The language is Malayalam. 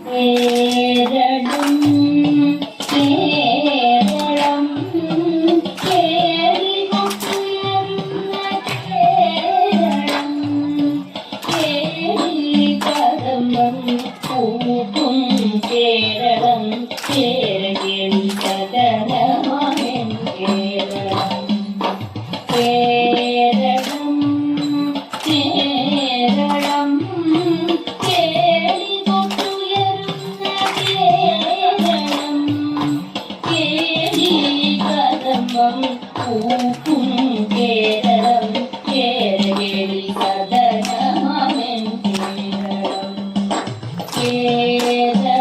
കേരളം കേരളം കേരളം കേരളം പൂക്കും കേരളം കേരളി കദനമൻ കേരളം കേരളം കേരളം കേളികൊട്ടുയരുന്ന കേരളം കേളി കദംബം പൂക്കും കേരളം കേരളി കദനമൻ കേരളം കേരളം